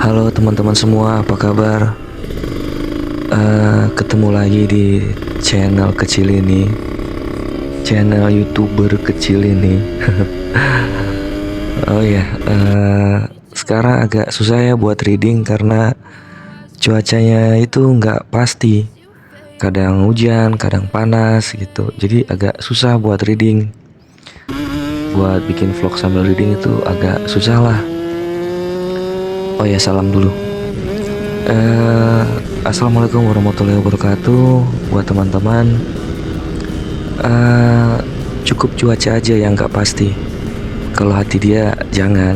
Halo teman-teman semua, apa kabar? Ketemu lagi di channel kecil ini, channel YouTuber kecil ini. Oh ya, sekarang agak susah ya buat reading karena cuacanya itu nggak pasti. Kadang hujan, kadang panas gitu. Jadi agak susah buat reading. Buat bikin vlog sambil reading itu agak susah lah. Oh ya, salam dulu. Assalamualaikum warahmatullahi wabarakatuh. Buat teman-teman, eh, cukup cuaca aja yang nggak pasti. Kalau hati dia jangan.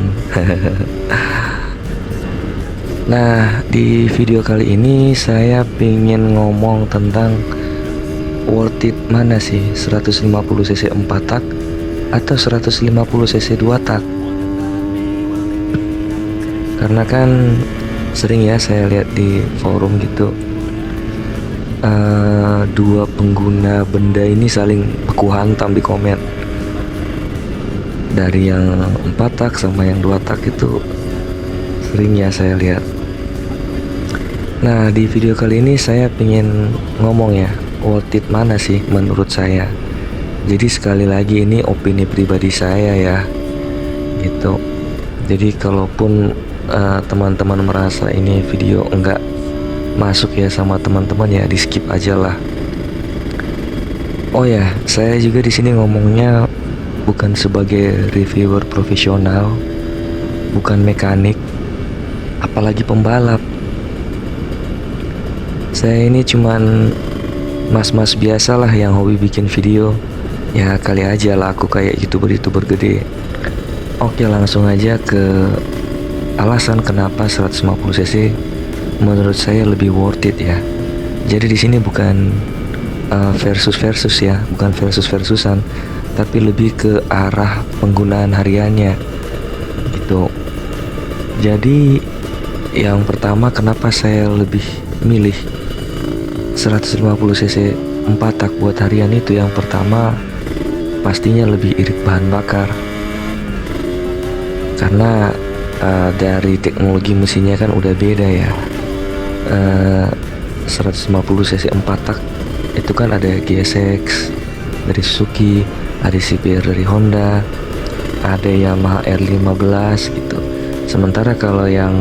Nah, di video kali ini saya pengen ngomong tentang worth it mana sih, 150 cc 4 tak atau 150 cc 2 tak. Karena kan sering ya saya lihat di forum gitu, dua pengguna benda ini saling baku hantam di komen. Dari yang 4 tak sama yang 2 tak itu sering ya saya lihat. Nah, di video kali ini saya pengen ngomong ya, worth it mana sih menurut saya. Jadi sekali lagi ini opini pribadi saya ya, gitu. Jadi kalaupun teman-teman merasa ini video enggak masuk ya sama teman-teman, ya di skip aja lah. Oh ya, saya juga di sini ngomongnya bukan sebagai reviewer profesional, bukan mekanik, apalagi pembalap. Saya ini cuman mas-mas biasa lah yang hobi bikin video. Ya kali aja lah aku kayak youtuber gede. Oke, langsung aja ke alasan kenapa 150 cc menurut saya lebih worth it ya. Jadi di sini bukan versus ya, bukan versusan, tapi lebih ke arah penggunaan hariannya gitu. Jadi yang pertama, kenapa saya lebih milih 150 cc 4 tak buat harian itu, yang pertama pastinya lebih irit bahan bakar. Karena dari teknologi mesinnya kan udah beda ya. 150 cc 4 tak itu kan ada GSX dari Suzuki, ada CBR dari Honda, ada Yamaha R15 gitu. Sementara kalau yang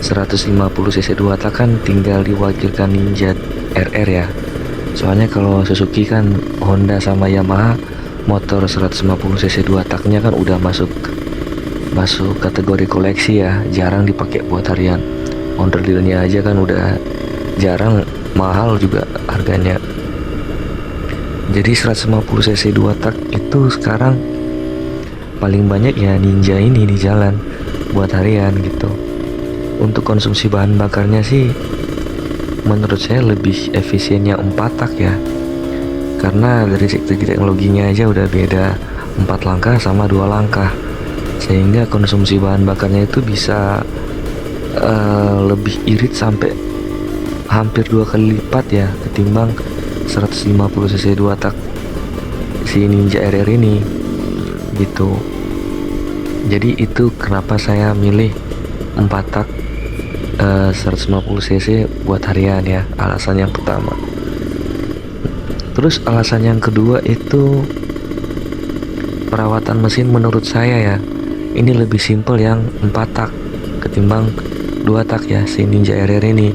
150 cc 2 tak kan tinggal diwakilkan Ninja RR ya. Soalnya kalau Suzuki kan, Honda sama Yamaha, motor 150 cc 2 taknya kan udah masuk kategori koleksi ya, jarang dipakai buat harian. Onderdilnya aja kan udah jarang, mahal juga harganya. Jadi 150 cc 2 tak itu sekarang paling banyak ya Ninja ini di jalan buat harian gitu. Untuk konsumsi bahan bakarnya sih menurut saya lebih efisiennya 4 tak ya. Karena dari segi teknologinya aja udah beda, 4 langkah sama 2 langkah. Sehingga konsumsi bahan bakarnya itu bisa lebih irit sampai hampir 2 kali lipat ya ketimbang 150 cc 2 tak si Ninja RR ini gitu. Jadi itu kenapa saya milih 4 tak 150 cc buat harian ya, alasan yang pertama. Terus alasan yang kedua itu perawatan mesin. Menurut saya ya, ini lebih simpel yang 4 tak ketimbang 2 tak ya, si Ninja RR ini.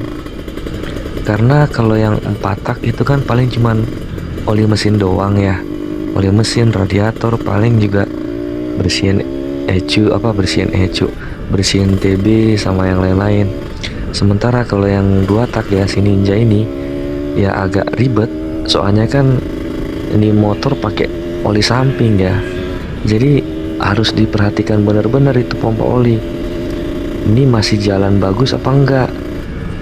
Karena kalau yang 4 tak itu kan paling cuman oli mesin doang ya, oli mesin, radiator, paling juga bersihin bersihin TB sama yang lain-lain. Sementara kalau yang 2 tak ya, si Ninja ini ya agak ribet, soalnya kan ini motor pakai oli samping ya. Jadi harus diperhatikan benar-benar itu pompa oli. Ini masih jalan bagus apa enggak?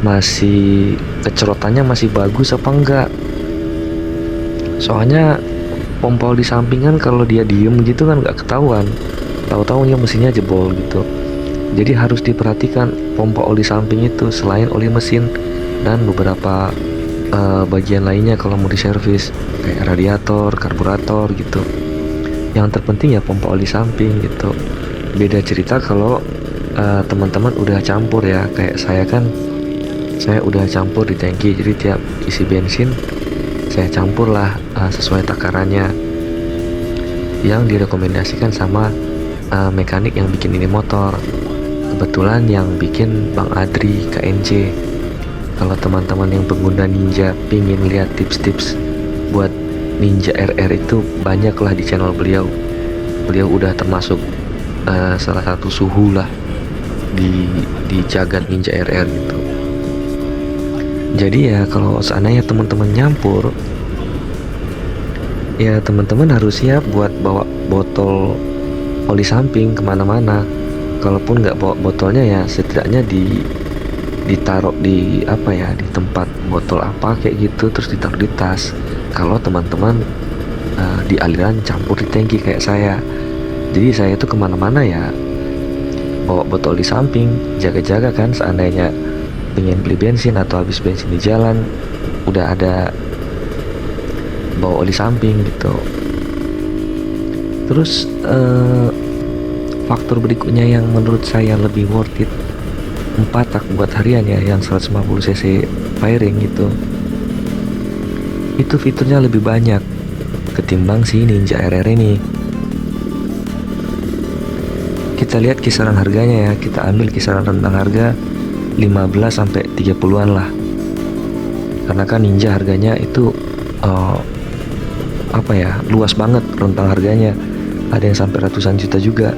Masih kecerotannya masih bagus apa enggak? Soalnya pompa oli samping kan kalau dia diem gitu kan nggak ketahuan. Tahu-tahunya mesinnya jebol gitu. Jadi harus diperhatikan pompa oli samping itu selain oli mesin dan beberapa bagian lainnya kalau mau diservis kayak radiator, karburator gitu. Yang terpenting ya pompa oli samping gitu. Beda cerita kalau teman-teman udah campur ya, kayak saya kan, saya udah campur di tangki, jadi tiap isi bensin saya campur lah sesuai takarannya yang direkomendasikan sama mekanik yang bikin ini motor. Kebetulan yang bikin Bang Adri KNC. Kalau teman-teman yang pengguna Ninja pingin lihat tips-tips buat Ninja RR itu, banyaklah di channel beliau. Beliau udah termasuk salah satu suhu lah di jagat Ninja RR gitu. Jadi ya kalau seandainya teman-teman nyampur, ya teman-teman harus siap buat bawa botol oli samping kemana-mana. Kalaupun nggak bawa botolnya, ya setidaknya ditaruh di apa ya, di tempat botol apa kayak gitu, terus ditaruh di tas. Kalau teman-teman di aliran campur di tangki kayak saya, jadi saya itu kemana-mana ya bawa botol di samping, jaga-jaga kan, seandainya pengen beli bensin atau habis bensin di jalan, udah ada bawa oli samping gitu. Terus faktor berikutnya yang menurut saya lebih worth it, 4 tak buat harian ya, yang 150 cc firing gitu, itu fiturnya lebih banyak ketimbang si Ninja RR ini. Kita lihat kisaran harganya ya, kita ambil kisaran rentang harga 15 sampai 30-an lah. Karena kan Ninja harganya itu apa ya, luas banget rentang harganya. Ada yang sampai ratusan juta juga.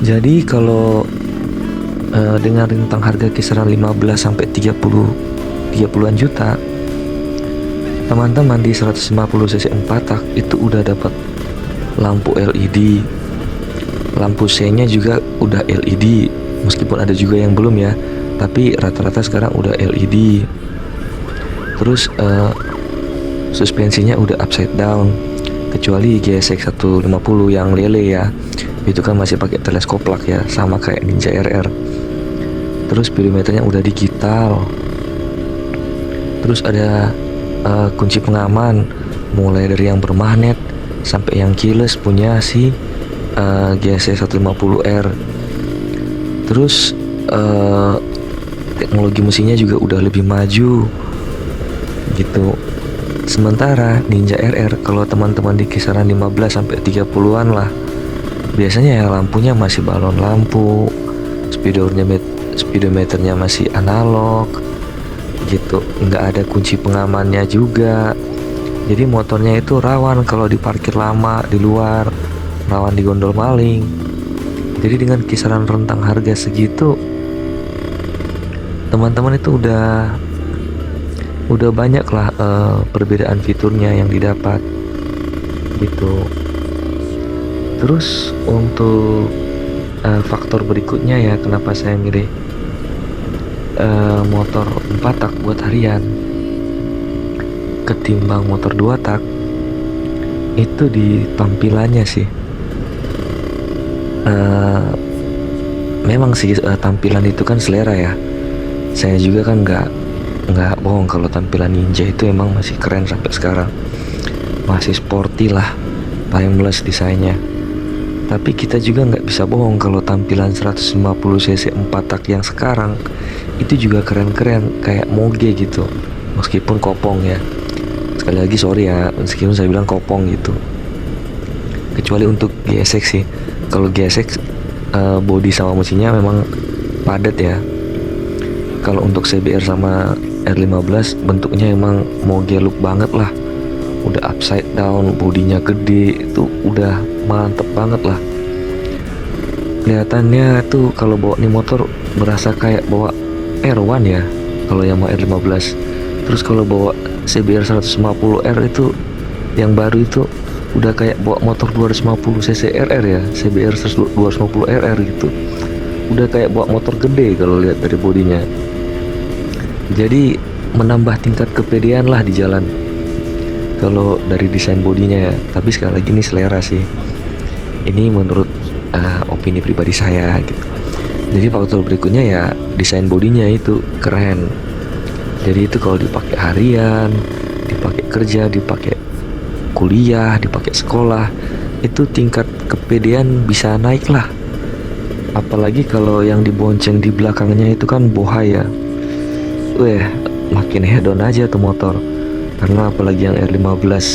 Jadi kalau dengan rentang harga kisaran 15 sampai 30-an juta, teman-teman di 150 cc 4 tak itu udah dapat lampu LED, lampu C-nya juga udah LED, meskipun ada juga yang belum ya, tapi rata-rata sekarang udah LED. Terus suspensinya udah upside down, kecuali GSX 150 yang lele ya, itu kan masih pakai teleskop lak ya, sama kayak Ninja RR. Terus speedometernya udah digital. Terus ada kunci pengaman, mulai dari yang bermagnet sampai yang keyless punya si GSX 150R. Terus teknologi mesinnya juga udah lebih maju gitu. Sementara Ninja RR kalau teman-teman di kisaran 15 sampai 30-an lah, biasanya ya lampunya masih balon lampu, speedometernya masih analog gitu, nggak ada kunci pengamannya juga. Jadi motornya itu rawan kalau diparkir lama di luar, rawan digondol maling. Jadi dengan kisaran rentang harga segitu, teman-teman itu udah banyak lah perbedaan fiturnya yang didapat gitu. Terus untuk faktor berikutnya ya, kenapa saya milih motor 4 tak buat harian ketimbang motor 2 tak, itu di tampilannya sih. Memang sih tampilan itu kan selera ya. Saya juga kan nggak bohong kalau tampilan Ninja itu emang masih keren sampai sekarang, masih sporty lah, timeless desainnya. Tapi kita juga nggak bisa bohong kalau tampilan 150 cc 4 tak yang sekarang itu juga keren-keren kayak moge gitu, meskipun kopong ya. Sekali lagi sorry ya, meskipun saya bilang kopong gitu, kecuali untuk GSX sih. Kalau GSX body sama mesinnya memang padat ya. Kalau untuk CBR sama R15 bentuknya emang moge look banget lah, udah upside down, bodinya gede, itu udah mantep banget lah. Kelihatannya tuh kalau bawa nih motor berasa kayak bawa R1 ya kalau yang mau R15. Terus kalau bawa CBR 150R itu yang baru itu udah kayak bawa motor 250 cc RR ya, CBR 250 RR gitu. Udah kayak bawa motor gede kalau lihat dari bodinya. Jadi menambah tingkat kepedean lah di jalan kalau dari desain bodinya ya. Tapi sekali lagi ini selera sih. Ini menurut opini pribadi saya gitu. Jadi faktor berikutnya ya desain bodinya itu keren. Jadi itu kalau dipakai harian, dipakai kerja, dipakai kuliah, dipakai sekolah, itu tingkat kepedean bisa naik lah. Apalagi kalau yang dibonceng di belakangnya itu kan bohai ya. Weh, makin hedon aja tuh motor. Karena apalagi yang R15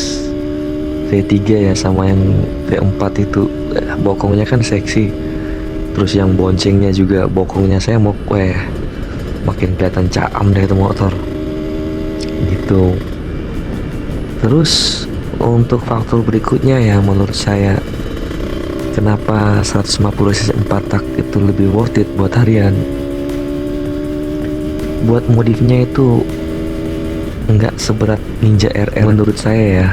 V3 ya sama yang V4 itu bokongnya kan seksi. Terus yang boncengnya juga bokongnya semok. Weh, makin kelihatan caam deh itu motor. Gitu. Terus untuk faktor berikutnya ya menurut saya, kenapa 150cc 4 tak itu lebih worth it buat harian. Buat modifnya itu nggak seberat Ninja RR menurut saya ya.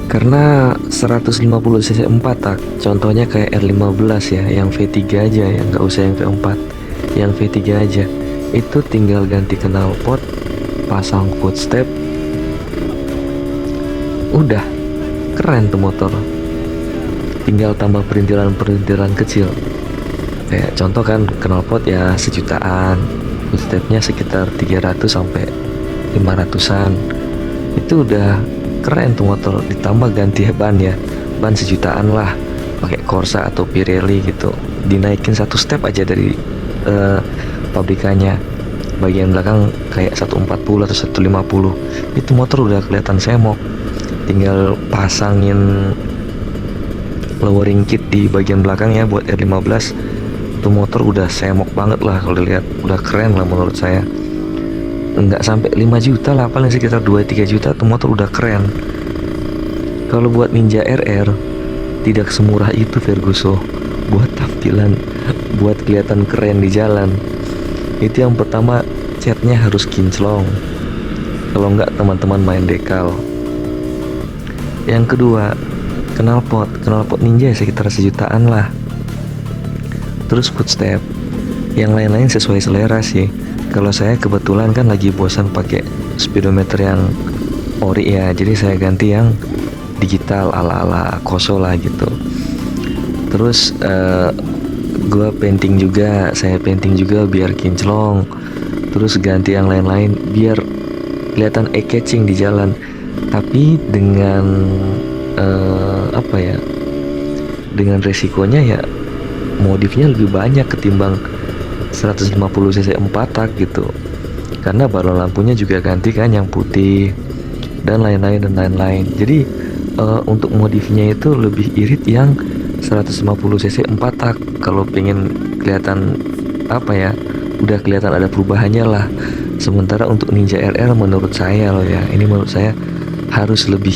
Karena 150cc 4 tak, contohnya kayak R15 ya, yang V3 aja ya, nggak usah yang V4, yang V3 aja, itu tinggal ganti knalpot, pasang footstep, udah keren tuh motor. Tinggal tambah perintilan-perintilan kecil. Kayak contoh kan knalpot ya sejutaan, footstepnya sekitar 300 sampai 500-an. Itu udah keren tuh motor. Ditambah ganti ban ya, ban sejutaan lah, pakai Corsa atau Pirelli gitu. Dinaikin satu step aja dari pabrikannya. Bagian belakang kayak 140 atau 150. Itu motor udah kelihatan semok. Tinggal pasangin lowering kit di bagian belakang ya buat R15. Itu motor udah semok banget lah kalau dilihat, udah keren lah menurut saya. Nggak sampai 5 juta lah, paling sekitar 2-3 juta tuh motor udah keren. Kalau buat Ninja RR tidak semurah itu Ferguson. Buat tampilan, buat kelihatan keren di jalan, itu yang pertama catnya harus kinclong. Kalau nggak teman-teman main dekal. Yang kedua, knalpot Ninja sekitar sejutaan lah. Terus footstep, yang lain-lain sesuai selera sih. Kalau saya kebetulan kan lagi bosan pakai speedometer yang ori ya, jadi saya ganti yang digital ala-ala Koso lah gitu. Terus saya painting juga biar kinclong. Terus ganti yang lain-lain biar kelihatan eye-catching di jalan. Tapi dengan dengan resikonya ya modifnya lebih banyak ketimbang 150cc 4 tak gitu. Karena balon lampunya juga ganti kan yang putih dan lain-lain. Jadi untuk modifnya itu lebih irit yang 150cc 4 tak kalau pengen kelihatan udah kelihatan ada perubahannya lah. Sementara untuk Ninja RR menurut saya loh ya, ini menurut saya harus lebih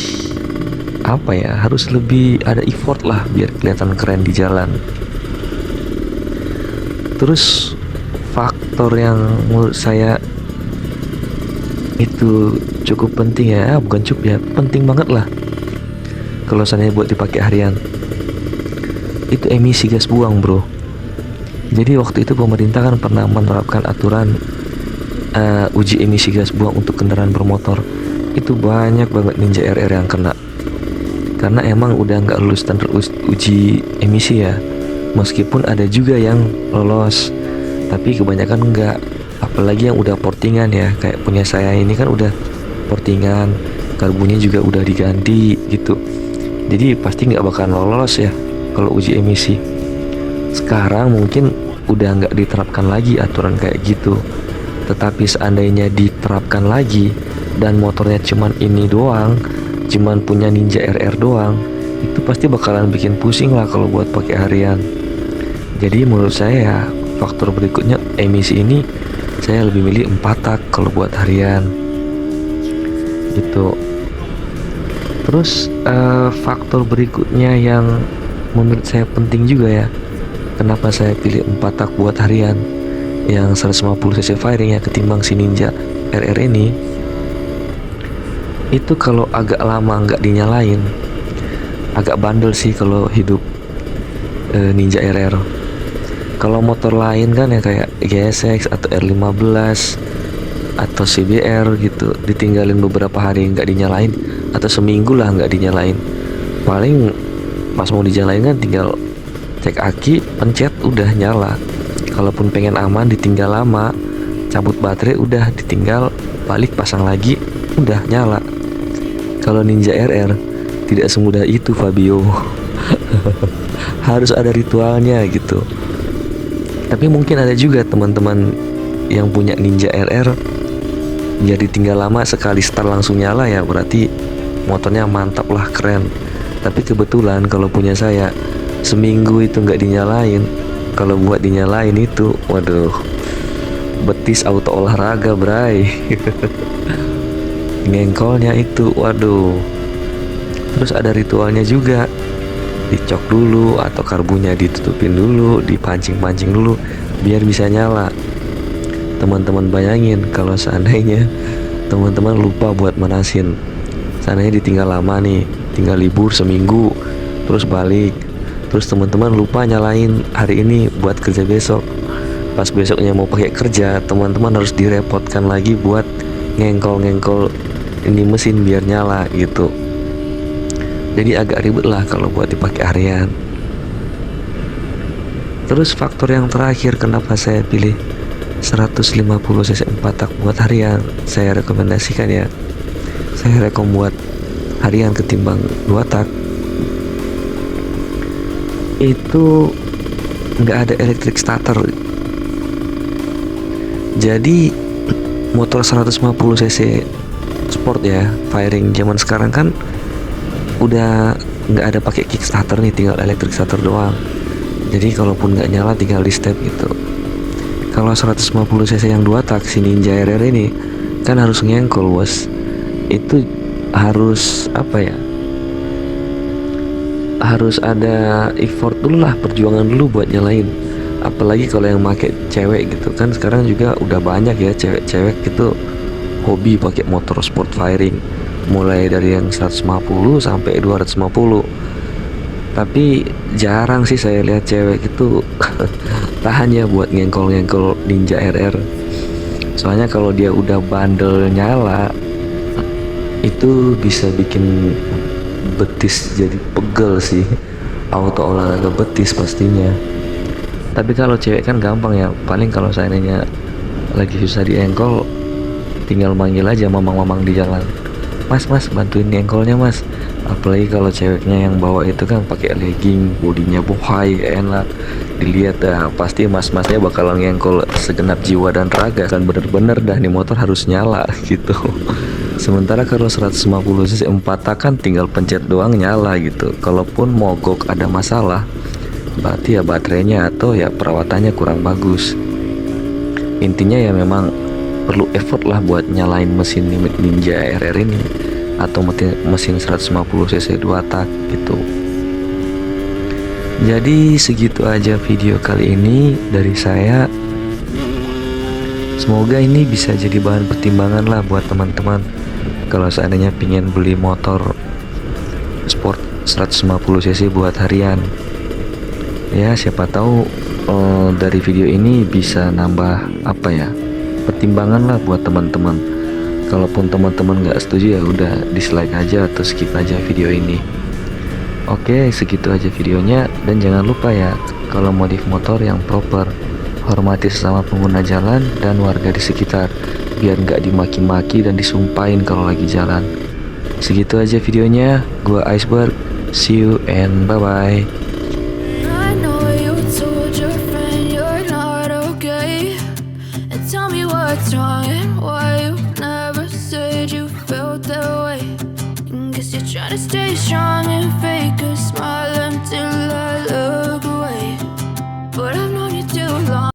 harus lebih ada effort lah biar kelihatan keren di jalan. Terus faktor yang menurut saya itu cukup penting ya, bukan cukup ya, penting banget lah kalau seandainya buat dipakai harian, itu emisi gas buang bro. Jadi waktu itu pemerintah kan pernah menerapkan aturan uji emisi gas buang untuk kendaraan bermotor. Itu banyak banget Ninja RR yang kena, karena emang udah nggak lulus standar uji emisi ya. Meskipun ada juga yang lolos, tapi kebanyakan enggak. Apalagi yang udah portingan ya, kayak punya saya ini kan udah portingan, karbonnya juga udah diganti gitu. Jadi pasti nggak bakalan lolos ya kalau uji emisi. Sekarang mungkin udah nggak diterapkan lagi aturan kayak gitu. Tetapi seandainya diterapkan lagi dan motornya cuman ini doang, cuman punya Ninja RR doang, itu pasti bakalan bikin pusing lah kalau buat pakai harian. Jadi menurut saya faktor berikutnya emisi ini saya lebih milih 4 tak kalau buat harian gitu. Terus faktor berikutnya yang menurut saya penting juga ya, kenapa saya pilih 4 tak buat harian yang 150cc firing ya ketimbang si Ninja RR ini, itu kalau agak lama nggak dinyalain agak bandel sih kalau hidup Ninja RR. Kalau motor lain kan ya kayak GSX atau R15 atau CBR gitu, ditinggalin beberapa hari nggak dinyalain atau seminggu lah nggak dinyalain, paling pas mau dinyalain kan tinggal cek aki, pencet udah nyala. Kalaupun pengen aman ditinggal lama, cabut baterai udah ditinggal balik pasang lagi udah nyala. Kalau Ninja RR Tidak semudah itu Fabio. Harus ada ritualnya gitu. Tapi mungkin ada juga teman-teman yang punya Ninja RR, jadi tinggal lama sekali start langsung nyala ya, berarti motornya mantap lah, keren. Tapi kebetulan kalau punya saya, seminggu itu nggak dinyalain. Kalau buat dinyalain itu, waduh, betis auto olahraga bray. Ngengkolnya itu, waduh. Terus ada ritualnya juga, dicok dulu atau karbunya ditutupin dulu, dipancing-pancing dulu biar bisa nyala. Teman-teman bayangin kalau seandainya teman-teman lupa buat manasin, seandainya ditinggal lama nih, tinggal libur seminggu terus balik, terus teman-teman lupa nyalain hari ini buat kerja besok. Pas besoknya mau pakai kerja, teman-teman harus direpotkan lagi buat ngengkol-ngengkol ini mesin biar nyala gitu. Jadi agak ribet lah kalau buat dipakai harian. Terus faktor yang terakhir kenapa saya pilih 150 cc 4 tak buat harian, saya rekomendasikan ya, saya rekom buat harian ketimbang 2 tak. Itu nggak ada electric starter. Jadi motor 150 cc sport ya, firing zaman sekarang kan udah nggak ada pakai kickstarter nih, tinggal electric starter doang. Jadi kalaupun nggak nyala tinggal di step gitu. Kalau 150 cc yang 2 tak si Ninja RR ini kan harus ngengkol bos. Itu harus apa ya, harus ada effort dulu lah, perjuangan dulu buat nyalain. Apalagi kalau yang pakai cewek gitu kan, sekarang juga udah banyak ya cewek-cewek gitu hobi pakai motor sport firing, mulai dari yang 150 sampai 250. Tapi jarang sih saya lihat cewek itu tahan ya buat ngengkol-ngengkol Ninja RR. Soalnya kalau dia udah bandel nyala, itu bisa bikin betis jadi pegel sih, auto olahraga betis pastinya. Tapi kalau cewek kan gampang ya, paling kalau seandainya lagi susah diengkol, tinggal manggil aja mamang-mamang di jalan, mas bantuin ngengkolnya mas. Apalagi kalau ceweknya yang bawa itu kan pakai legging, bodinya bohai, enak dilihat dah, pasti mas-masnya bakalan ngengkol segenap jiwa dan raga kan, bener-bener dah nih motor harus nyala gitu. Sementara kalau 150 cc 4 tak kan tinggal pencet doang nyala gitu. Kalaupun mogok ada masalah, berarti ya baterainya atau ya perawatannya kurang bagus. Intinya ya memang perlu effort lah buat nyalain mesin Ninja RR ini, atau mesin 150 cc 2 tak gitu. Jadi segitu aja video kali ini dari saya. Semoga ini bisa jadi bahan pertimbangan lah buat teman-teman kalau seandainya pingin beli motor sport 150 cc buat harian. Ya siapa tahu dari video ini bisa nambah apa ya, pertimbangan lah buat teman-teman. Kalaupun teman-teman nggak setuju ya udah dislike aja atau skip aja video ini. Oke, segitu aja videonya, dan jangan lupa ya, kalau modif motor yang proper, hormati sesama pengguna jalan dan warga di sekitar, biar nggak dimaki-maki dan disumpahin kalau lagi jalan. Segitu aja videonya, gua Iceberg, see you and bye bye. I know you told your friend you're not okay, and tell me what's wrong and why you never said you felt that way. Guess you're trying to stay strong and fake a smile until I look away, but I've known you too long.